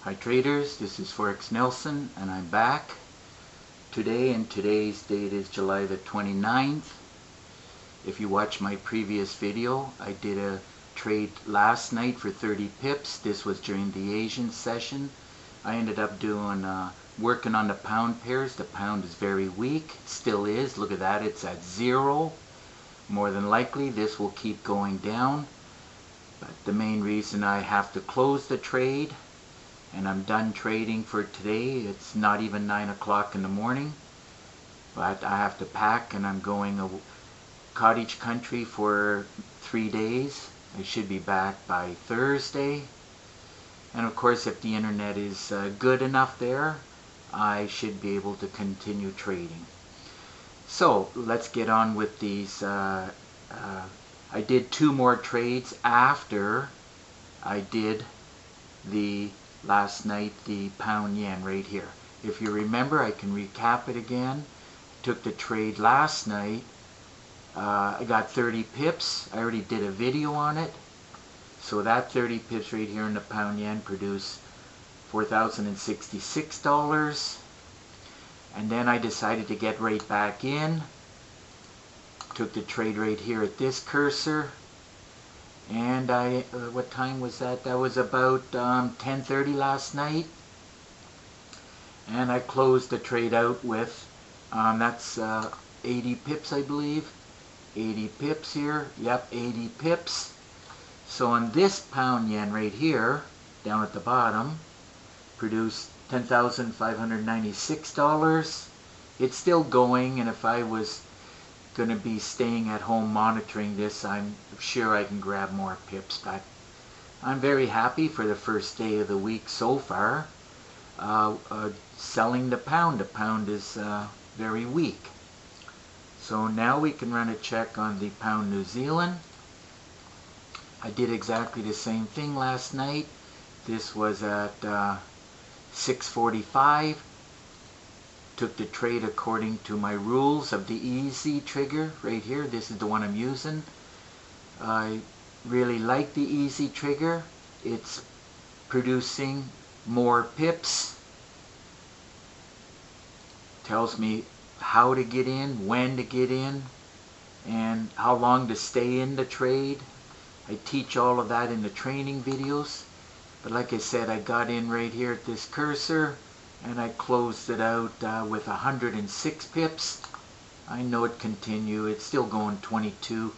Hi traders, this is Forex Nelson and I'm back today, and today's date is July the 29th. If you watch my previous video, I did a trade last night for 30 pips. This was during the Asian session. I ended up doing working on the pound pairs. The pound is very weak, it still is. Look at that, it's at 0. More than likely this will keep going down, but the main reason I have to close the trade, and I'm done trading for today. It's not even 9 o'clock in the morning, but I have to pack and I'm going a cottage country for 3 days. I should be back by Thursday, and of course if the internet is good enough there, I should be able to continue trading. So let's get on with these. I did 2 more trades after I did the last night, the pound yen right here. If you remember, I can recap it again. Took the trade last night. I got 30 pips. I already did a video on it. So that 30 pips right here in the pound yen produced $4,066. And then I decided to get right back in. Took the trade right here at this cursor. And what time was that? That was about 10:30 last night. And I closed the trade out with, that's 80 pips, I believe. 80 pips here. Yep, 80 pips. So on this pound yen right here, down at the bottom, produced $10,596. It's still going, and if I was going to be staying at home monitoring this, I'm sure I can grab more pips. But I'm very happy for the first day of the week so far. Selling the pound. The pound is very weak. So now we can run a check on the pound New Zealand. I did exactly the same thing last night. This was at 6:45. Took the trade according to my rules of the easy trigger right here. This is the one I'm using. I really like the easy trigger. It's producing more pips. Tells me how to get in, when to get in, and how long to stay in the trade. I teach all of that in the training videos. But like I said, I got in right here at this cursor, and I closed it out with 106 pips. I know it continue. It's still going 22,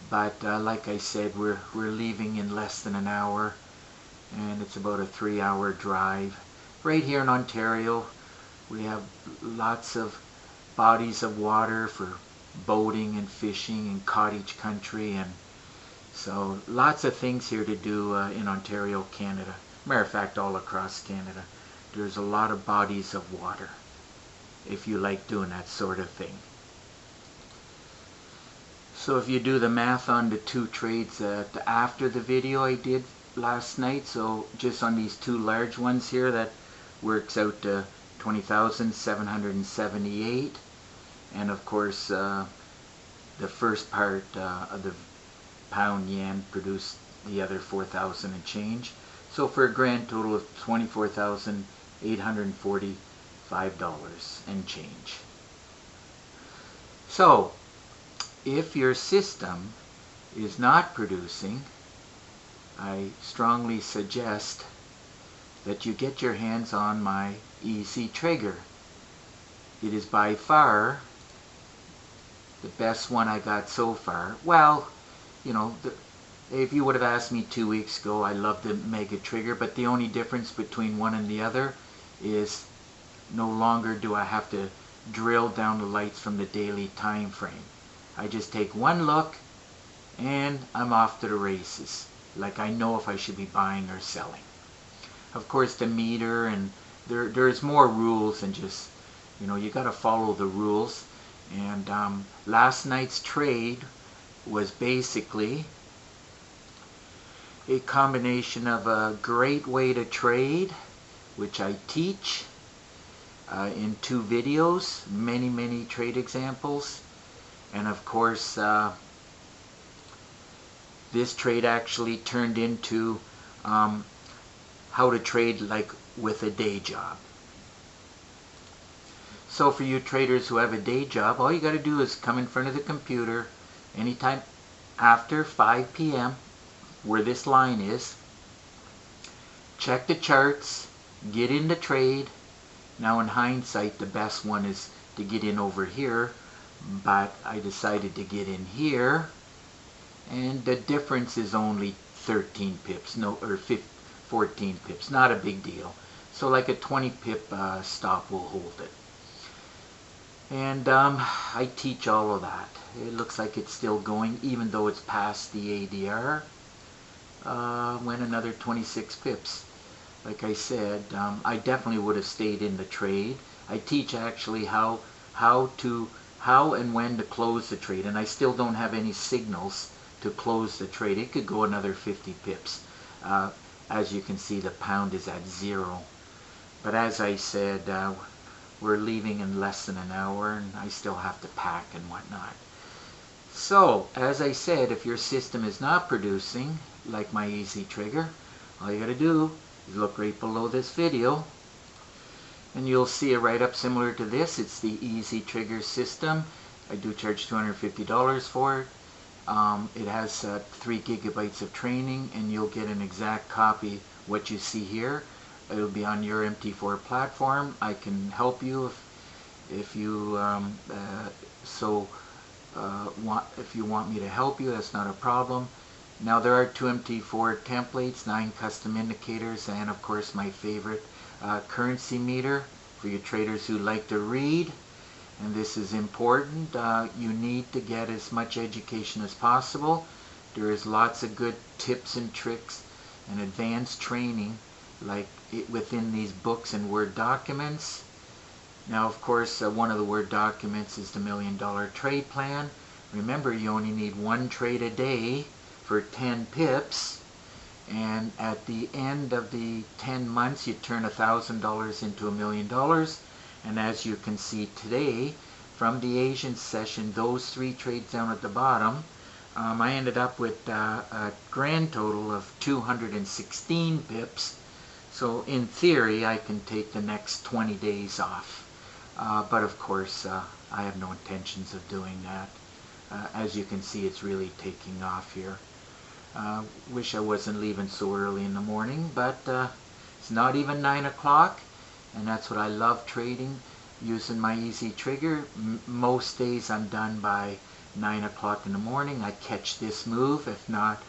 but like I said, we're leaving in less than an hour, and it's about a 3-hour drive. Right here in Ontario, we have lots of bodies of water for boating and fishing and cottage country, and so lots of things here to do in Ontario, Canada. Matter of fact, all across Canada. There's a lot of bodies of water if you like doing that sort of thing. So if you do the math on the 2 trades after the video I did last night, so just on these 2 large ones here, that works out to 20,778. And of course the first part of the pound yen produced the other 4,000 and change. So for a grand total of $24,845 and change. So if your system is not producing, I strongly suggest that you get your hands on my easy trigger. It is by far the best one I got so far. Well, you know, if you would have asked me 2 weeks ago, I love the mega trigger, but the only difference between one and the other is no longer do I have to drill down the lights from the daily time frame. I just take one look and I'm off to the races. Like, I know if I should be buying or selling. Of course the meter, and there's more rules than just, you know, you got to follow the rules. And last night's trade was basically a combination of a great way to trade, which I teach in 2 videos, many trade examples, and of course this trade actually turned into how to trade like with a day job. So for you traders who have a day job, all you got to do is come in front of the computer anytime after 5 p.m. where this line is, check the charts, get in the trade. Now in hindsight, the best one is to get in over here, but I decided to get in here, and the difference is only 13 pips, or 14 pips, not a big deal. So like a 20 pip stop will hold it. And I teach all of that. It looks like it's still going, even though it's past the ADR. Went another 26 pips. Like I said, I definitely would have stayed in the trade. I teach actually how and when to close the trade, and I still don't have any signals to close the trade. It could go another 50 pips. As you can see, the pound is at 0. But as I said, we're leaving in less than an hour, and I still have to pack and whatnot. So, as I said, if your system is not producing, like my Easy Trigger, all you got to do is look right below this video, and you'll see a write-up similar to this. It's the Easy Trigger System. I do charge $250 for it. It has 3 gigabytes of training, and you'll get an exact copy what you see here. It'll be on your MT4 platform. I can help you if you if you want me to help you. That's not a problem. Now there are 2 MT4 templates, 9 custom indicators, and of course my favorite currency meter for you traders who like to read. And this is important. You need to get as much education as possible. There is lots of good tips and tricks and advanced training like within these books and Word documents. Now of course one of the Word documents is the $1 Million Trade Plan. Remember, you only need 1 trade a day for 10 pips, and at the end of the 10 months you turn $1,000 into $1 million. And as you can see today from the Asian session, those 3 trades down at the bottom, I ended up with a grand total of 216 pips. So in theory I can take the next 20 days off, but of course I have no intentions of doing that. As you can see, it's really taking off here. Wish I wasn't leaving so early in the morning, but it's not even 9 o'clock, and that's what I love trading, using my Easy Trigger. Most days I'm done by 9 o'clock in the morning. I catch this move, if not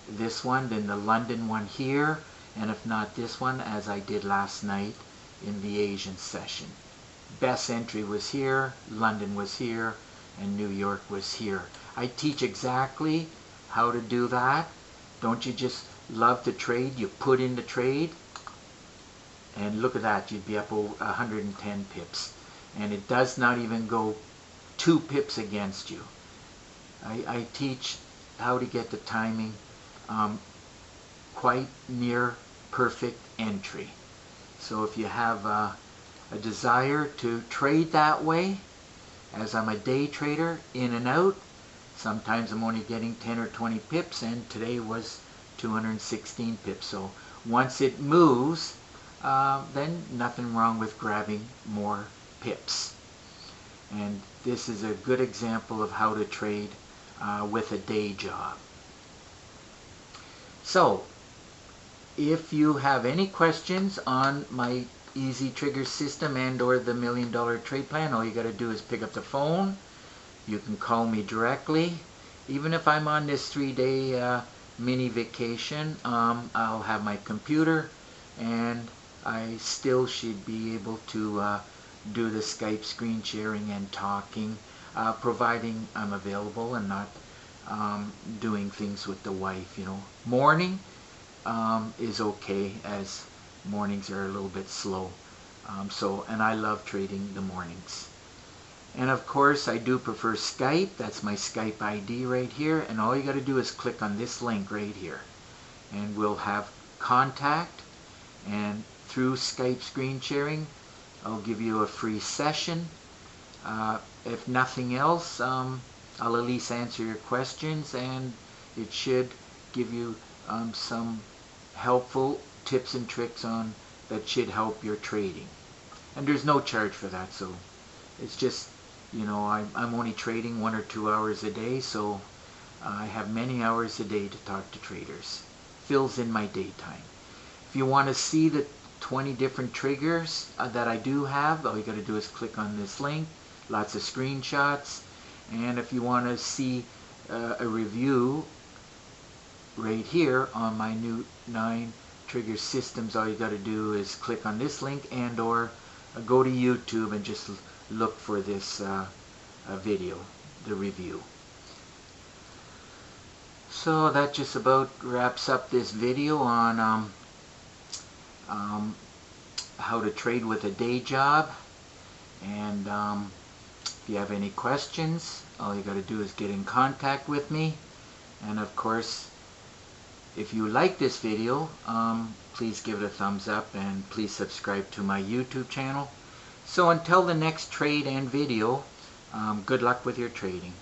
this one, then the London one here, and if not this one, as I did last night in the Asian session. Best entry was here, London was here, and New York was here. I teach exactly how to do that. Don't you just love to trade? You put in the trade, and look at that, you'd be up 110 pips. And it does not even go 2 pips against you. I teach how to get the timing quite near perfect entry. So if you have a desire to trade that way, as I'm a day trader, in and out, sometimes I'm only getting 10 or 20 pips, and today was 216 pips. So once it moves, then nothing wrong with grabbing more pips. And this is a good example of how to trade with a day job. So if you have any questions on my Easy Trigger System and or the $1 Million Trade Plan, all you got to do is pick up the phone. You can call me directly. Even if I'm on this 3-day mini vacation, I'll have my computer, and I still should be able to do the Skype screen sharing and talking, providing I'm available and not doing things with the wife. You know, morning is okay, as mornings are a little bit slow. And I love trading the mornings. And of course I do prefer Skype. That's my Skype ID right here, and all you got to do is click on this link right here, and we'll have contact. And through Skype screen sharing, I'll give you a free session. If nothing else, I'll at least answer your questions, and it should give you some helpful tips and tricks on that should help your trading. And there's no charge for that, so it's just, you know, I'm only trading 1 or 2 hours a day, so I have many hours a day to talk to traders. Fills in my daytime. If you want to see the 20 different triggers that I do have, all you got to do is click on this link. Lots of screenshots. And if you want to see a review right here on my new 9 trigger systems, all you got to do is click on this link and or go to YouTube and just look for this video, the review. So that just about wraps up this video on how to trade with a day job. And if you have any questions, all you got to do is get in contact with me. And of course, if you like this video, please give it a thumbs up and please subscribe to my YouTube channel. So until the next trade and video, good luck with your trading.